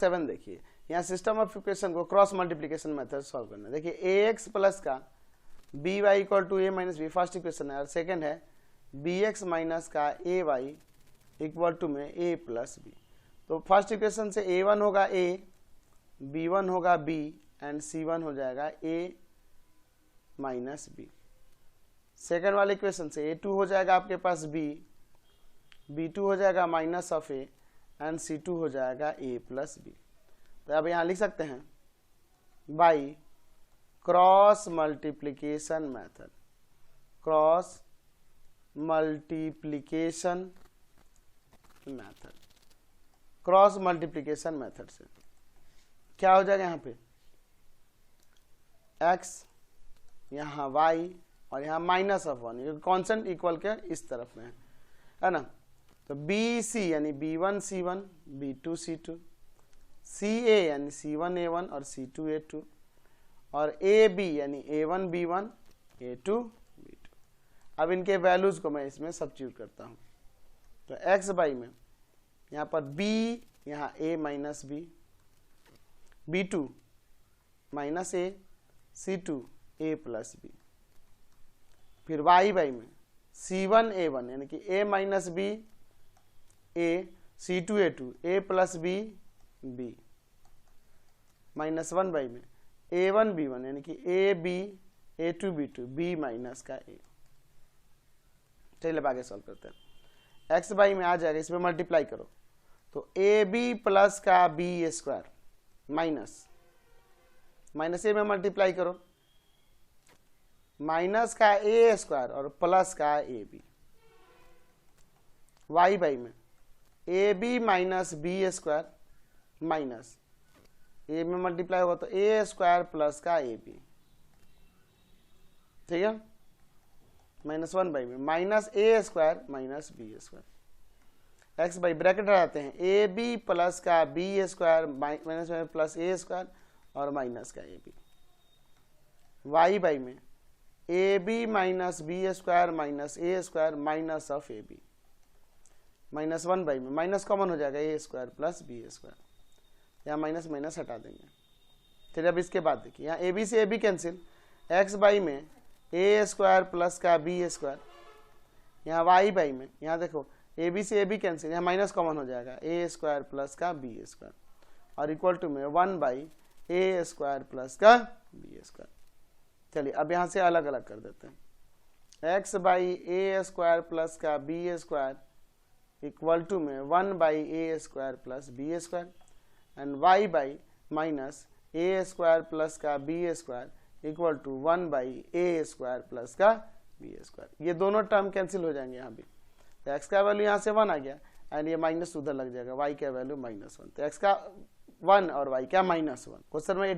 7 देखिए, यहाँ system of equation को क्रॉस मल्टीप्लीकेशन मेथड सॉल्व करना है। देखिए ए एक्स प्लस का b y equal to a minus b first equation है, और सेकेंड है बी एक्स माइनस का ए वाई इक्वल टू में ए प्लस बी। तो फर्स्ट इक्वेशन से ए वन होगा ए, बी वन होगा बी एंड सी वन हो जाएगा ए माइनस बी। सेकेंड वाले इक्वेशन से ए टू हो जाएगा आपके पास बी टू हो जाएगा minus of a and c two हो जाएगा ए प्लस बी। तो अब यहाँ लिख सकते हैं by cross multiplication method, cross multiplication method, cross multiplication method से क्या हो जाएगा, यहाँ पे x, यहाँ y और यहाँ माइनस ऑफ 1, ये कॉन्स्टेंट इक्वल के इस तरफ में है ना। तो बी सी यानी B1 C1, B2 C2, CA यानी C1 A1 और C2 A2, और AB यानी A1 B1 A2 B2। अब इनके वैल्यूज को मैं इसमें सब्स्टिट्यूट करता हूँ। तो x बाई में यहाँ पर b, यहाँ a minus b, B2 minus a, C2 a plus b. फिर y बाई में C1 A1 यानी कि a minus b a, C2 A2 a plus b b, minus 1 by में A1 B1 यानी कि a b A2 B2 b minus का a। चलिए अब आगे सॉल्व करते हैं। x बाई में आ जाएगा, इसमें मल्टीप्लाई करो तो ए बी प्लस का बी स्क्वायर माइनस ए में मल्टीप्लाई करो माइनस का ए स्क्वायर और प्लस का ए बी। वाई बाई में A B minus B square minus A में मल्टीप्लाई होगा तो ए स्क्वायर प्लस का ए बी, ठीक है। माइनस 1 बाई में minus A square minus B square. X by bracket हटाते हैं, ए बी प्लस का बी स्क्वायर माइनस में प्लस ए स्क्वायर और माइनस का ए बी। वाई बाई में A B minus B square minus A square minus of a B. Minus 1 by में minus common हो जाएगा, a square plus B square, यहाँ minus minus हटा देंगे। फिर अब इसके बाद देखिए यहाँ ए बी से a b cancel, x by में ए स्क्वायर प्लस का बी स्क्वायर, यहाँ वाई बाई में यहाँ देखो ए बी से ए बी कैंसिल, यहाँ माइनस कॉमन हो जाएगा, ए स्क्वायर प्लस का बी स्क्वायर और इक्वल टू में 1 बाई ए स्क्वायर प्लस का बी स्क्वायर। चलिए अब यहाँ से अलग अलग कर देते हैं। X by A square plus का बी स्क्वायर इक्वल टू में 1 by A square plus B square and Y by minus A square plus का B square equal to 1 by A square plus का बी स्क्वायर। ये दोनों term cancel हो जाएंगे यहाँ भी। तो x का वैल्यू यहाँ से 1 आ गया एंड ये माइनस उधर लग जाएगा, y का वैल्यू -1। तो x का 1 और y का -1। क्वेश्चन में 8